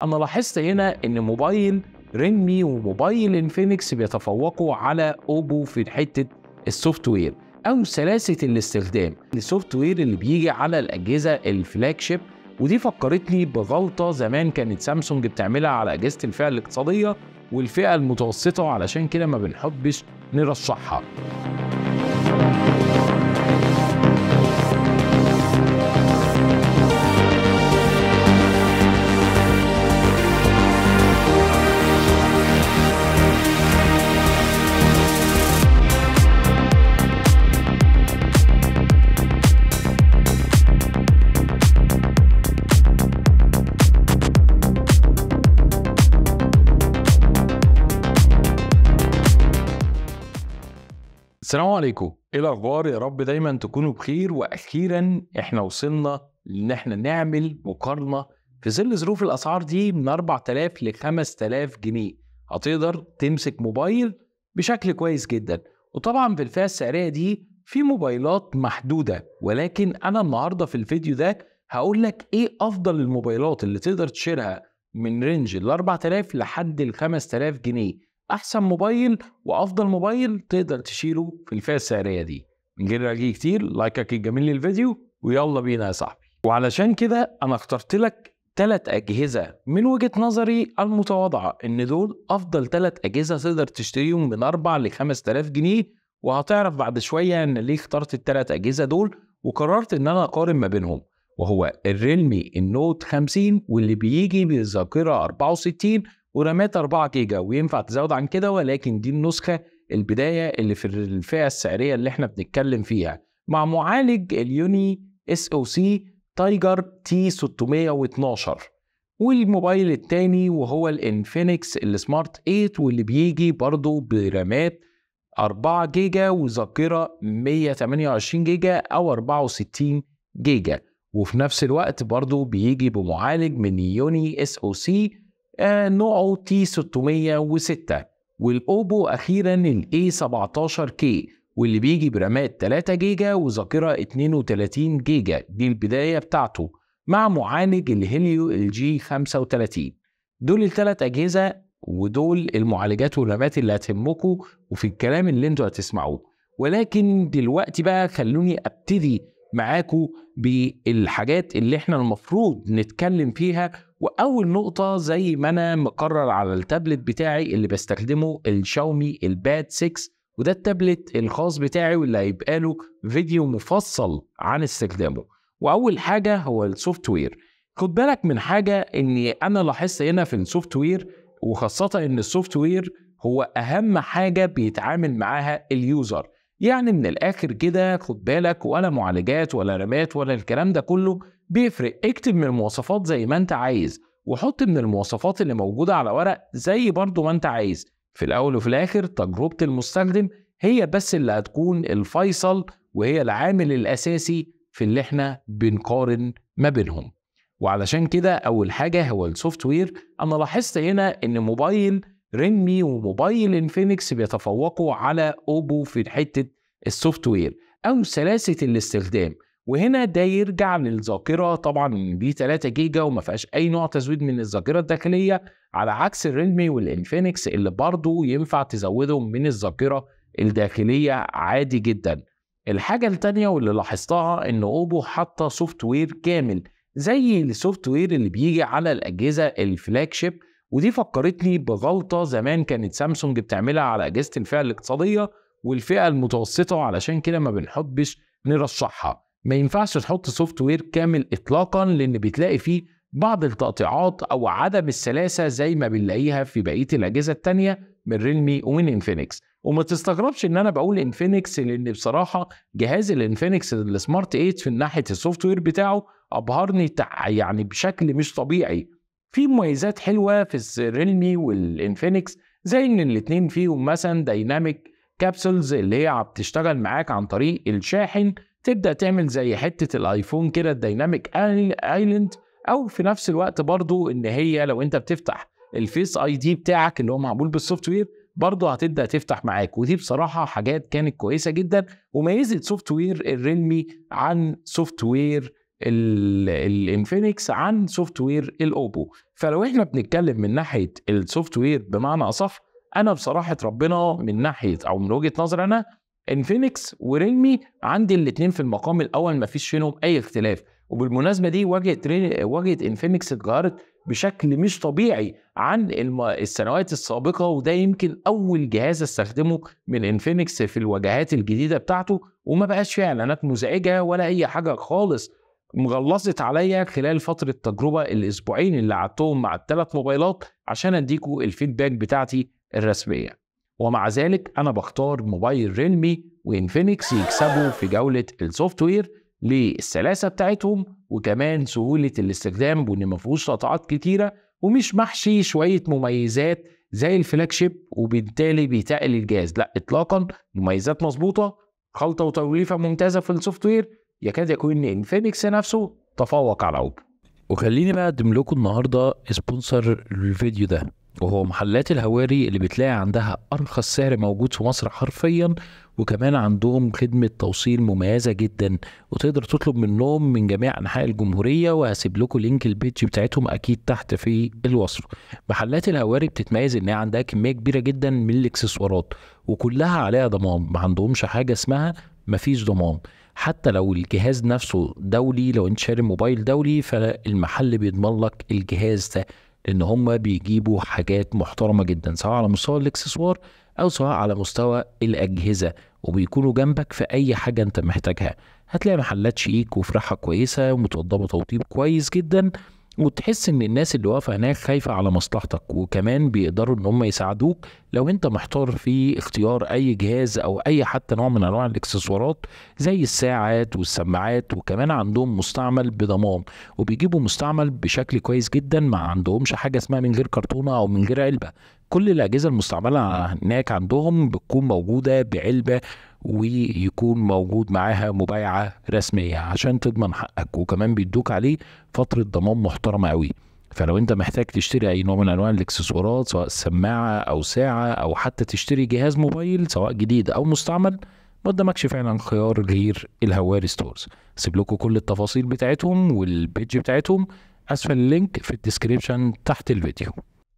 أنا لاحظت هنا إن موبايل ريلمي وموبايل انفينكس بيتفوقوا على أوبو في حتة السوفت وير أو سلاسة الاستخدام. السوفت وير اللي بيجي على الأجهزة الفلاج شيب، ودي فكرتني بغلطة زمان كانت سامسونج بتعملها على أجهزة الفئة الاقتصادية والفئة المتوسطة، وعلشان كده ما بنحبش نرشحها. السلام عليكم، ايه الاخبار؟ يا رب دايما تكونوا بخير. واخيرا احنا وصلنا ان احنا نعمل مقارنه في ظل ظروف الاسعار دي من 4000 ل 5000 جنيه هتقدر تمسك موبايل بشكل كويس جدا. وطبعا في الفئه السعريه دي في موبايلات محدوده، ولكن انا النهارده في الفيديو ده هقول لك ايه افضل الموبايلات اللي تقدر تشيرها من رينج ال 4000 لحد ال 5000 جنيه. احسن موبايل وافضل موبايل تقدر تشيله في الفئه السعريه دي. من غير رغي كتير، لايكك الجميل للفيديو ويلا بينا يا صاحبي. وعلشان كده انا اخترت لك 3 اجهزه من وجهه نظري المتواضعه ان دول افضل 3 اجهزه تقدر تشتريهم من 4 ل 5000 جنيه. وهتعرف بعد شويه ان ليه اخترت ال3 اجهزه دول وقررت ان انا اقارن ما بينهم. وهو الريلمي النوت 50 واللي بيجي بذاكره 64 ورامات 4 جيجا، وينفع تزود عن كده، ولكن دي النسخة البداية اللي في الفئة السعرية اللي احنا بنتكلم فيها، مع معالج اليوني SoC تايجر T612. والموبايل التاني وهو الانفينكس السمارت 8 واللي بيجي برضو برامات 4 جيجا وذاكرة 128 جيجا أو 64 جيجا، وفي نفس الوقت برضو بيجي بمعالج من يوني SoC نوعه T606. والأوبو أخيرا ال A17K واللي بيجي برامات 3 جيجا وذاكرة 32 جيجا، دي البداية بتاعته، مع معالج الهيليو G35. دول ال3 أجهزة ودول المعالجات والرامات اللي هتهمكم وفي الكلام اللي انتوا هتسمعوه. ولكن دلوقتي بقى خلوني ابتدي معاكم بالحاجات اللي احنا المفروض نتكلم فيها. واول نقطة زي ما انا مقرر على التابلت بتاعي اللي بستخدمه الشاومي الباد 6، وده التابلت الخاص بتاعي واللي هيبقى له فيديو مفصل عن استخدامه. واول حاجة هو السوفت وير. خد بالك من حاجة اني انا لاحظت هنا في السوفت وير، وخاصة ان السوفت وير هو اهم حاجة بيتعامل معاها اليوزر. يعني من الاخر كده خد بالك، ولا معالجات ولا رامات ولا الكلام ده كله بيفرق. اكتب من المواصفات زي ما انت عايز، وحط من المواصفات اللي موجودة على ورق زي برضو ما انت عايز. في الاول وفي الاخر تجربة المستخدم هي بس اللي هتكون الفيصل، وهي العامل الاساسي في اللي احنا بنقارن ما بينهم. وعلشان كده اول حاجة هو السوفت وير. انا لاحظت هنا ان موبايل ريلمي وموبايل انفينكس بيتفوقوا على اوبو في حتة السوفت وير او سلاسة الاستخدام. وهنا ده يرجع للذاكرة، طبعا دي 3 جيجا وما فيهاش اي نوع تزويد من الذاكرة الداخلية، على عكس الريلمي والانفينكس اللي برضو ينفع تزودهم من الذاكرة الداخلية عادي جدا. الحاجة التانية واللي لاحظتها ان اوبو حاطة سوفت وير كامل زي السوفت وير اللي بيجي على الاجهزة الفلاج شيب، ودي فكرتني بغلطة زمان كانت سامسونج بتعملها على اجهزة الفئة الاقتصادية والفئة المتوسطة، علشان كده ما بنحبش نرشحها. ما ينفعش تحط سوفت وير كامل اطلاقا، لان بتلاقي فيه بعض التقطيعات او عدم السلاسة زي ما بنلاقيها في بقية الاجهزة التانية من ريلمي ومن انفينكس. وما تستغربش ان انا بقول انفينكس، لان بصراحة جهاز الانفينكس السمارت 8 في ناحية السوفت وير بتاعه ابهرني يعني بشكل مش طبيعي. في مميزات حلوة في الريلمي والانفينكس، زي ان الاتنين فيهم مثلا دايناميك كابسولز اللي هي بتشتغل معاك عن طريق الشاحن، تبدأ تعمل زي حتة الايفون كده الدايناميك ايلاند. او في نفس الوقت برضو ان هي لو انت بتفتح الفيس اي دي بتاعك اللي هو معمول بالسوفت وير برضو هتبدأ تفتح معاك. ودي بصراحة حاجات كانت كويسة جدا وميزت سوفت وير الريلمي عن سوفت وير الانفينكس عن سوفت وير الاوبو. فلو احنا بنتكلم من ناحيه السوفت وير بمعنى اصح، انا بصراحه ربنا من ناحيه او من وجهه نظر انا، انفينكس وريلمي عندي الاثنين في المقام الاول، ما فيش فيهم اي اختلاف. وبالمناسبه دي واجهه انفينكس اتغيرت بشكل مش طبيعي عن السنوات السابقه، وده يمكن اول جهاز استخدمه من انفينكس في الواجهات الجديده بتاعته، وما بقاش فيه اعلانات مزعجه ولا اي حاجه خالص مغلظت عليا خلال فتره التجربه الاسبوعين اللي قعدتهم مع الثلاث موبايلات عشان اديكوا الفيدباك بتاعتي الرسميه. ومع ذلك انا بختار موبايل ريلمي وانفينكس يكسبوا في جوله السوفت وير للسلاسه بتاعتهم، وكمان سهوله الاستخدام، وان ما فيهوش قطعات كتيره ومش محشي شويه مميزات زي الفلاج شيب وبالتالي بيتقل الجهاز. لا اطلاقا، مميزات مظبوطه، خلطه وتوليفه ممتازه في السوفت وير، يكاد يكون ان انفينكس نفسه تفوق على اوبو. وخليني بقى اقدم لكم النهارده سبونسر الفيديو ده، وهو محلات الهواري اللي بتلاقي عندها ارخص سعر موجود في مصر حرفيا، وكمان عندهم خدمة توصيل مميزة جدا، وتقدر تطلب منهم من جميع انحاء الجمهورية. وهسيب لكم لينك البيج بتاعتهم اكيد تحت في الوصف. محلات الهواري بتتميز ان هي عندها كمية كبيرة جدا من الاكسسوارات، وكلها عليها ضمان، ما عندهمش حاجة اسمها مفيش ضمان. حتى لو الجهاز نفسه دولي، لو انت شاري موبايل دولي فالمحل بيضمن لك الجهاز ده، لان هم بيجيبوا حاجات محترمة جدا سواء على مستوى الاكسسوار او سواء على مستوى الاجهزة، وبيكونوا جنبك في اي حاجة انت محتاجها. هتلاقي محلات شيك وفرحة كويسة ومتوضبة توضيب كويس جدا، وتحس ان الناس اللي واقفه هناك خايفه على مصلحتك، وكمان بيقدروا ان هم يساعدوك لو انت محتار في اختيار اي جهاز او اي حتى نوع من انواع الاكسسوارات زي الساعات والسماعات. وكمان عندهم مستعمل بضمان، وبيجيبوا مستعمل بشكل كويس جدا، ما عندهمش حاجه اسمها من غير كرتونه او من غير علبه. كل الاجهزه المستعمله هناك عندهم بتكون موجوده بعلبه، ويكون موجود معاها مبايعة رسمية عشان تضمن حقك، وكمان بيدوك عليه فترة ضمان محترمة قوي. فلو انت محتاج تشتري اي نوع من انواع الاكسسوارات سواء سماعة او ساعة او حتى تشتري جهاز موبايل سواء جديد او مستعمل، ما قدامكش فعلا خيار غير الهواري ستورز. سيب لكم كل التفاصيل بتاعتهم والبيج بتاعتهم اسفل اللينك في الديسكريبشن تحت الفيديو.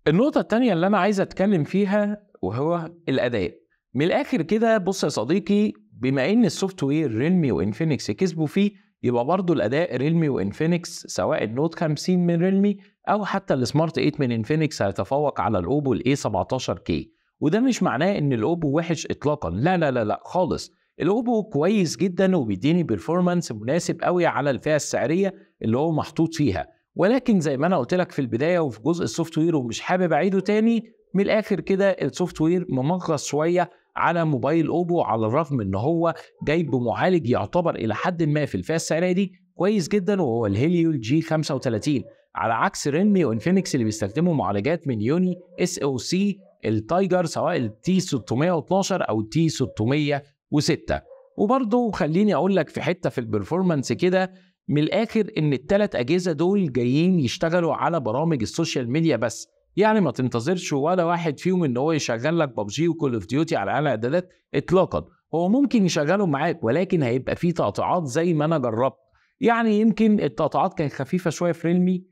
النقطة التانية اللي انا عايز اتكلم فيها وهو الاداء. من الاخر كده، بص يا صديقي، بما ان السوفت وير ريلمي وانفينكس كسبوا فيه، يبقى برضو الاداء ريلمي وانفينكس سواء النوت 50 من ريلمي او حتى السمارت 8 من انفينكس هيتفوق على الاوبو الاي 17K. وده مش معناه ان الاوبو وحش اطلاقا، لا لا لا لا خالص. الاوبو كويس جدا وبيديني بيرفورمانس مناسب قوي على الفئة السعرية اللي هو محطوط فيها، ولكن زي ما انا قلت لك في البداية وفي جزء السوفت وير ومش حابب اعيده تاني، من الاخر كده السوفت وير ممغص شويه على موبايل اوبو، على الرغم ان هو جاي بمعالج يعتبر الى حد ما في الفئه السعريه دي كويس جدا، وهو الهيليو جي 35، على عكس ريلمي وانفينكس اللي بيستخدموا معالجات من يوني اس او سي التايجر سواء التي 612 او التي 606. وبرضه خليني اقول لك في حته في البرفورمانس كده من الاخر، ان الثلاث اجهزه دول جايين يشتغلوا على برامج السوشيال ميديا بس، يعني ما تنتظرش ولا واحد فيهم ان هو يشغل لك ببجي وكول اوف ديوتي على اعلى اعدادات اطلاقا. هو ممكن يشغلهم معاك ولكن هيبقى فيه تقطيعات زي ما انا جربت. يعني يمكن التقطيعات كانت خفيفه شويه في ريلمي،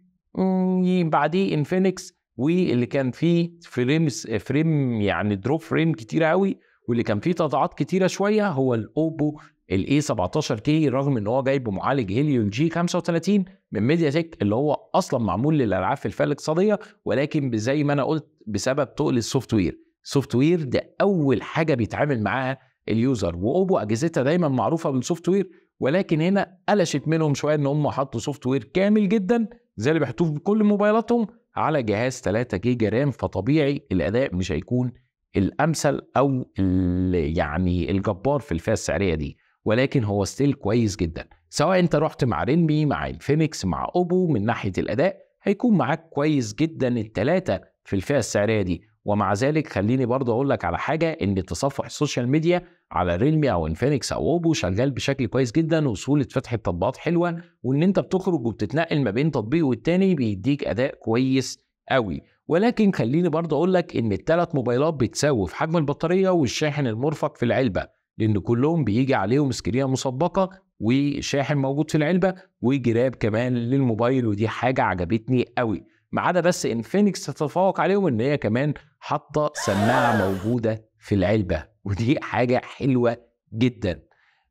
بعديه انفينكس، واللي كان فيه فريم يعني دروب فريم كتيره قوي، واللي كان فيه تقطيعات كتيره شويه هو الاوبو الاي 17K، رغم ان هو جاي بمعالج هيليو جي 35 من ميديا تك اللي هو اصلا معمول للالعاب في الفئه الاقتصاديه، ولكن زي ما انا قلت بسبب تقل السوفت وير. السوفت وير ده اول حاجه بيتعامل معاها اليوزر، واوبو اجهزتها دايما معروفه بالسوفت وير، ولكن هنا قلشت منهم شويه ان هم حطوا سوفت وير كامل جدا زي اللي بيحطوه في كل موبايلاتهم على جهاز 3 جيجا رام، فطبيعي الاداء مش هيكون الامثل او يعني الجبار في الفئه السعريه دي، ولكن هو ستيل كويس جدا. سواء انت رحت مع ريلمي مع انفينكس مع اوبو، من ناحيه الاداء هيكون معاك كويس جدا الثلاثه في الفئه السعريه دي. ومع ذلك خليني برضه اقول لك على حاجه، ان تصفح السوشيال ميديا على ريلمي او انفينكس او اوبو شغال بشكل كويس جدا، وسهوله فتح التطبيقات حلوه، وان انت بتخرج وبتتنقل ما بين تطبيق والتاني بيديك اداء كويس قوي. ولكن خليني برضه اقول لك ان الثلاث موبايلات بتساوي في حجم البطاريه والشاحن المرفق في العلبه، لان كلهم بيجي عليهم سكرينه مسبقه وشاحن موجود في العلبه وجراب كمان للموبايل، ودي حاجه عجبتني قوي. ما عدا بس انفينكس تتفوق عليهم ان هي كمان حاطه سماعه موجوده في العلبه، ودي حاجه حلوه جدا.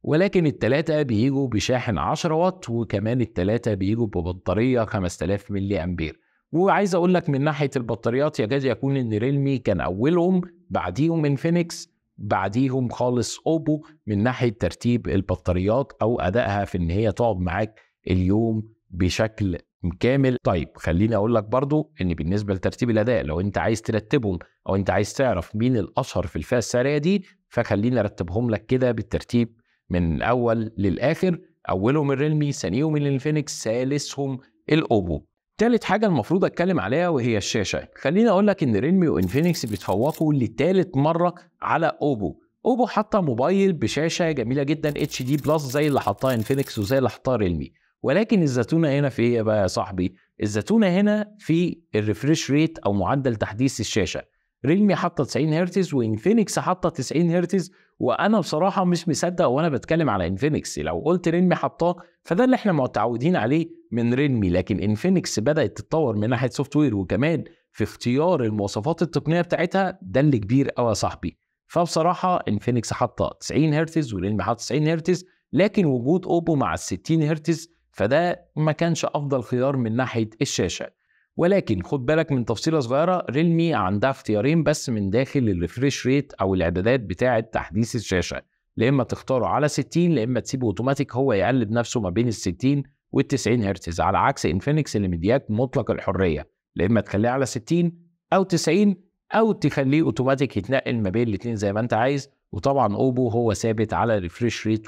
ولكن التلاتة بيجوا بشاحن 10 واط، وكمان التلاتة بيجوا ببطارية 5000 ملي أمبير. وعايز أقول لك من ناحية البطاريات يكاد يكون إن ريلمي كان أولهم، بعديهم انفينكس، بعديهم خالص أوبو من ناحية ترتيب البطاريات أو أدائها في إن هي تقعد معاك اليوم بشكل كامل. طيب خليني أقول لك برضو إن بالنسبة لترتيب الأداء، لو أنت عايز ترتبهم أو أنت عايز تعرف مين الأشهر في الفئة السعرية دي، فخليني أرتبهم لك كده بالترتيب من الأول للآخر. أولهم الريلمي، ثانيهم الانفينكس، ثالثهم الأوبو. تالت حاجة المفروض أتكلم عليها وهي الشاشة. خليني أقول لك إن ريلمي وانفينكس بيتفوقوا لتالت مرة على أوبو. أوبو حاطة موبايل بشاشة جميلة جدا HD بلس زي اللي حطها انفينكس وزي اللي حطها ريلمي، ولكن الزتونة هنا في إيه بقى يا صاحبي؟ الزتونة هنا في الريفريش ريت أو معدل تحديث الشاشة. ريلمي حاطة 90 هرتز وانفينكس حاطة 90 هرتز، وانا بصراحه مش مصدق وانا بتكلم على انفينكس. لو قلت ريلمي حطاه فده اللي احنا متعودين عليه من ريلمي، لكن انفينكس بدات تتطور من ناحيه سوفت وير وكمان في اختيار المواصفات التقنيه بتاعتها، ده اللي كبير قوي يا صاحبي. فبصراحه انفينكس حاطه 90 هرتز وريلمي حاطه 90 هرتز، لكن وجود اوبو مع ال 60 هرتز فده ما كانش افضل خيار من ناحيه الشاشه. ولكن خد بالك من تفصيله صغيره، ريلمي عندها اختيارين بس من داخل الريفريش ريت او الاعدادات بتاعه تحديث الشاشه، لا اما تختاره على 60 لا اما تسيبه اوتوماتيك هو يقلب نفسه ما بين ال 60 وال 90 هرتز، على عكس انفينكس اللي مدياك مطلق الحريه، لا اما تخليه على 60 او 90 او تخليه اوتوماتيك يتنقل ما بين الاثنين زي ما انت عايز. وطبعا اوبو هو ثابت على ريفريش ريت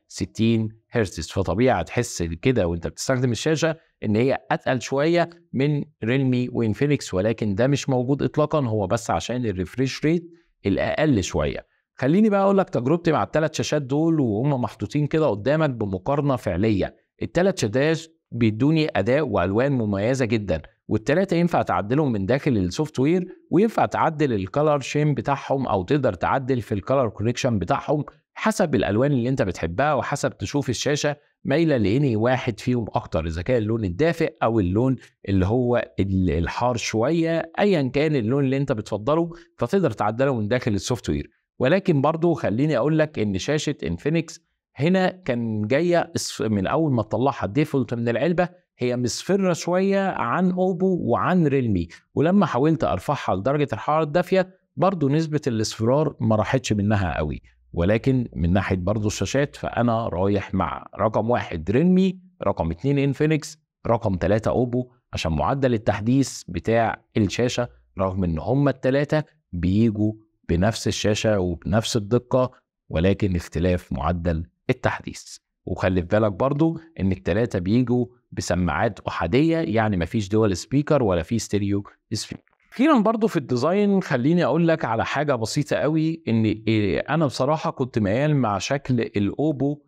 60 هرتز، فطبيعي هتحس كده وانت بتستخدم الشاشه ان هي اتقل شويه من ريلمي وانفينكس، ولكن ده مش موجود اطلاقا، هو بس عشان الريفريش ريت الاقل شويه. خليني بقى اقول لك تجربتي مع الثلاث شاشات دول وهم محطوطين كده قدامك بمقارنه فعليه. الثلاث شاشات بيدوني اداء والوان مميزه جدا، والثلاثه ينفع تعدلهم من داخل السوفت وير، وينفع تعدل الكالر شيم بتاعهم او تقدر تعدل في الكالر كوريكشن بتاعهم حسب الالوان اللي انت بتحبها، وحسب تشوف الشاشه مايله لاني واحد فيهم اكتر، اذا كان اللون الدافئ او اللون اللي هو الحار شويه، ايا كان اللون اللي انت بتفضله فتقدر تعدله من داخل السوفت وير. ولكن برضو خليني اقول لك ان شاشه انفينكس هنا كان جايه من اول ما تطلعها الديفولت من العلبه هي مصفره شويه عن اوبو وعن ريلمي، ولما حاولت ارفعها لدرجه الحراره الدافيه برضو نسبه الاصفرار ما راحتش منها قوي. ولكن من ناحيه برضو الشاشات فانا رايح مع رقم 1 ريلمي، رقم 2 انفينكس، رقم 3 اوبو، عشان معدل التحديث بتاع الشاشه رغم ان هما الثلاثه بيجوا بنفس الشاشه وبنفس الدقه، ولكن اختلاف معدل التحديث. وخلي في بالك برضو ان الثلاثه بيجوا بسماعات احاديه، يعني مفيش دول سبيكر ولا في ستيريو سبيكر. اخيرا برضو في الديزاين خليني اقول لك على حاجه بسيطه قوي، ان انا بصراحه كنت ميال مع شكل الاوبو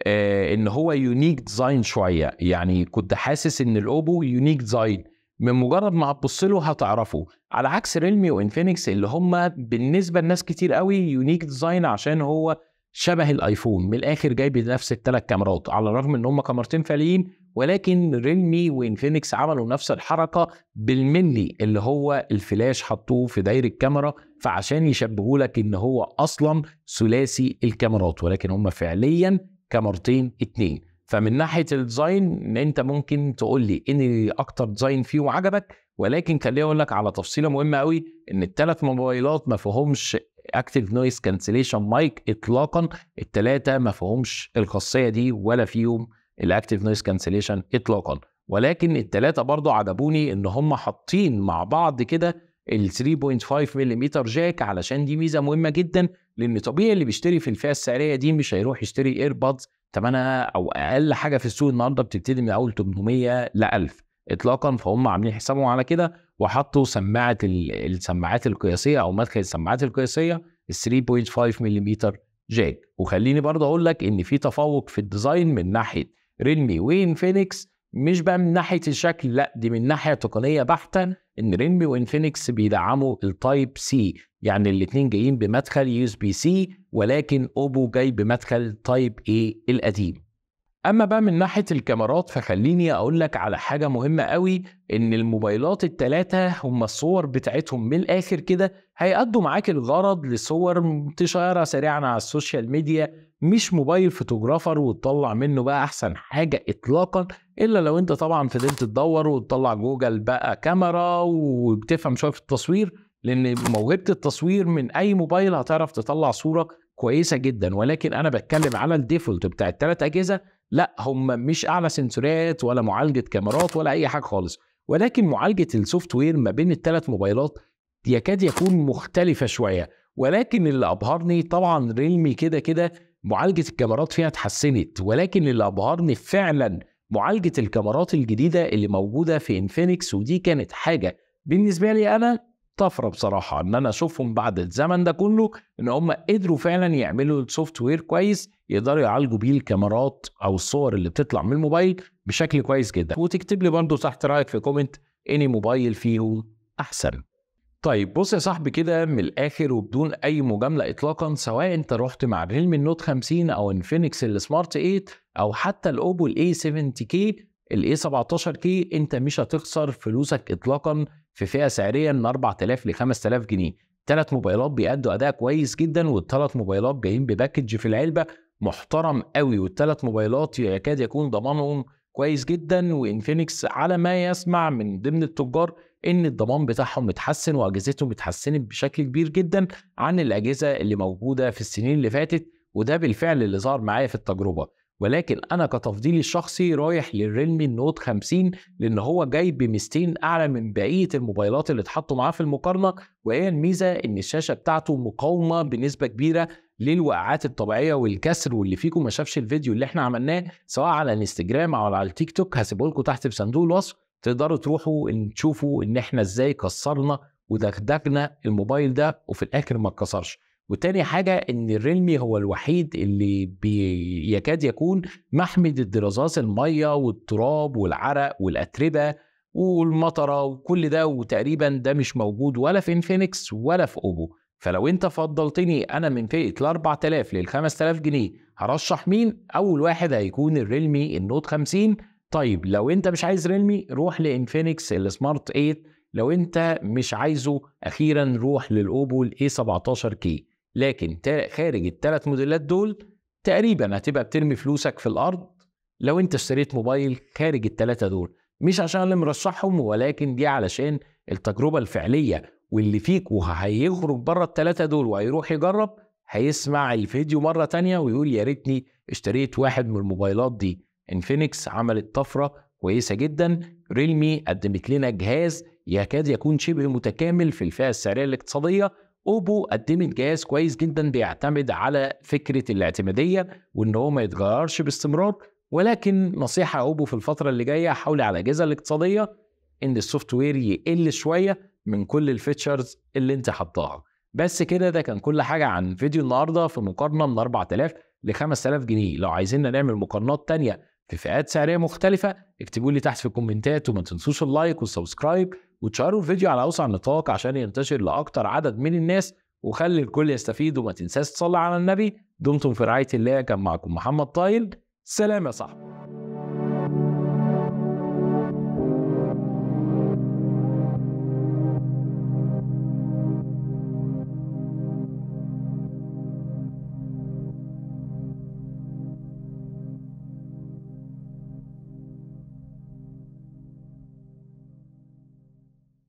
ان هو يونيك ديزاين شويه، يعني كنت حاسس ان الاوبو يونيك ديزاين من مجرد ما هتبص له هتعرفه، على عكس ريلمي وانفينكس اللي هم بالنسبه لناس كتير قوي يونيك ديزاين عشان هو شبه الايفون من الاخر، جايب نفس الثلاث كاميرات على الرغم ان هم كاميرتين فعليين، ولكن ريلمي وانفينكس عملوا نفس الحركه بالملي اللي هو الفلاش حطوه في دايره الكاميرا، فعشان يشبهوا لك ان هو اصلا ثلاثي الكاميرات ولكن هم فعليا كاميرتين اتنين. فمن ناحيه الديزاين ان انت ممكن تقول لي ان اكتر ديزاين فيه عجبك، ولكن خليني اقول لك على تفصيله مهمه قوي، ان الثلاث موبايلات ما فيهمش اكتيف نويز كانسليشن مايك اطلاقا، الثلاثه ما فيهمش الخاصيه دي ولا فيهم الاكتيف نويز كانسليشن اطلاقا. ولكن الثلاثه برضو عجبوني ان هم حاطين مع بعض كده ال 3.5 ملم جاك، علشان دي ميزه مهمه جدا، لان طبيعي اللي بيشتري في الفئه السعريه دي مش هيروح يشتري ايربودز ثمنها او اقل حاجه في السوق النهارده بتبتدي من اول 800 ل 1000 اطلاقا، فهم عاملين حسابهم على كده وحطوا سماعه السماعات القياسيه او مدخل السماعات القياسيه ال 3.5 ملم جاك. وخليني برضه اقول لك ان في تفوق في الديزاين من ناحيه ريلمي وانفينكس، مش بقى من ناحيه الشكل، لا دي من ناحيه تقنيه بحته، ان ريلمي وانفينكس بيدعموا التايب سي، يعني الاثنين جايين بمدخل USB-C، ولكن اوبو جاي بمدخل تايب A القديم. اما بقى من ناحيه الكاميرات فخليني اقول لك على حاجه مهمه قوي، ان الموبايلات الثلاثه هم الصور بتاعتهم من الاخر كده هيأدوا معاك الغرض لصور تشيرها سريعا على السوشيال ميديا. مش موبايل فوتوغرافر وتطلع منه بقى احسن حاجه اطلاقا، الا لو انت طبعا فضلت تدور وتطلع جوجل بقى كاميرا وبتفهم شويه في التصوير، لان موهبه التصوير من اي موبايل هتعرف تطلع صوره كويسه جدا. ولكن انا بتكلم على الديفولت بتاع الثلاث اجهزه، لا هم مش اعلى سنسورات ولا معالجه كاميرات ولا اي حاجه خالص، ولكن معالجه السوفت وير ما بين الثلاث موبايلات يكاد يكون مختلفه شويه. ولكن اللي ابهرني طبعا ريلمي كده كده معالجه الكاميرات فيها اتحسنت، ولكن اللي ابهرني فعلا معالجه الكاميرات الجديده اللي موجوده في انفينكس، ودي كانت حاجه بالنسبه لي انا طفره بصراحه، ان انا اشوفهم بعد الزمن ده كله ان هم قدروا فعلا يعملوا السوفت وير كويس يقدروا يعالجوا بيه الكاميرات او الصور اللي بتطلع من الموبايل بشكل كويس جدا. وتكتب لي برضو تحت رايك في كومنت اني موبايل فيهم احسن. طيب بص يا صاحبي كده من الاخر وبدون اي مجامله اطلاقا، سواء انت رحت مع الريلمي النوت 50 او انفينكس السمارت 8 او حتى الاوبو الاي 70 كي الاي 17 كي، انت مش هتخسر فلوسك اطلاقا في فئه سعريه من 4000 ل 5000 جنيه. ثلاث موبايلات بيأدوا اداء كويس جدا، والثلاث موبايلات جايين بباكج في العلبه محترم قوي، والثلاث موبايلات يكاد يكون ضمانهم كويس جدا. وانفينكس على ما يسمع من ضمن التجار ان الضمان بتاعهم متحسن واجهزتهم اتحسنت بشكل كبير جدا عن الاجهزه اللي موجوده في السنين اللي فاتت، وده بالفعل اللي ظهر معايا في التجربه. ولكن انا كتفضيلي الشخصي رايح للريلمي النوت 50 لان هو جاي بميزتين اعلى من بقيه الموبايلات اللي اتحطوا معاه في المقارنه، وهي الميزه ان الشاشه بتاعته مقاومه بنسبه كبيره للوقعات الطبيعيه والكسر. واللي فيكم ما شافش الفيديو اللي احنا عملناه سواء على الانستجرام او على التيك توك هسيبه لكم تحت في صندوق الوصف، تقدروا تروحوا تشوفوا ان احنا ازاي كسرنا ودغدغنا الموبايل ده وفي الاخر ما اتكسرش. وتاني حاجة ان الريلمي هو الوحيد اللي يكاد يكون محمي ضد رذاذ المية والتراب والعرق والاتربة والمطرة وكل ده، وتقريبا ده مش موجود ولا في انفينكس ولا في اوبو. فلو انت فضلتني انا من فئة ال 4000 لل 5000 جنيه هرشح مين؟ اول واحد هيكون الريلمي النوت 50. طيب لو انت مش عايز ريلمي روح لانفينكس السمارت 8، لو انت مش عايزه اخيرا روح للاوبو الاي 17 كي. لكن خارج الثلاث موديلات دول تقريبا هتبقى بترمي فلوسك في الارض لو انت اشتريت موبايل خارج الثلاثه دول. مش عشان اللي مرشحهم، ولكن دي علشان التجربه الفعليه، واللي فيك وهيخرج بره الثلاثه دول وهيروح يجرب هيسمع الفيديو مره تانية ويقول يا ريتني اشتريت واحد من الموبايلات دي. انفينكس عملت طفره كويسه جدا، ريلمي قدمت لنا جهاز يكاد يكون شبه متكامل في الفئه السعريه الاقتصاديه، اوبو قدمت جهاز كويس جدا بيعتمد على فكره الاعتماديه وان هو ما يتغيرش باستمرار. ولكن نصيحه اوبو في الفتره اللي جايه حاولي على الاجهزه الاقتصاديه ان السوفت وير يقل شويه من كل الفيتشرز اللي انت حطاها. بس كده ده كان كل حاجه عن فيديو النهارده في مقارنه من 4000 ل 5000 جنيه. لو عايزين نعمل مقارنات تانية في فئات سعريه مختلفه اكتبوا لي تحت في الكومنتات، وما تنسوش اللايك والسبسكرايب وتشاركوا الفيديو على اوسع نطاق عشان ينتشر لاكتر عدد من الناس وخلي الكل يستفيد. وما تنساش تصلي على النبي. دمتم في رعايه الله. كان معكم محمد طايل، سلام يا صاحبي.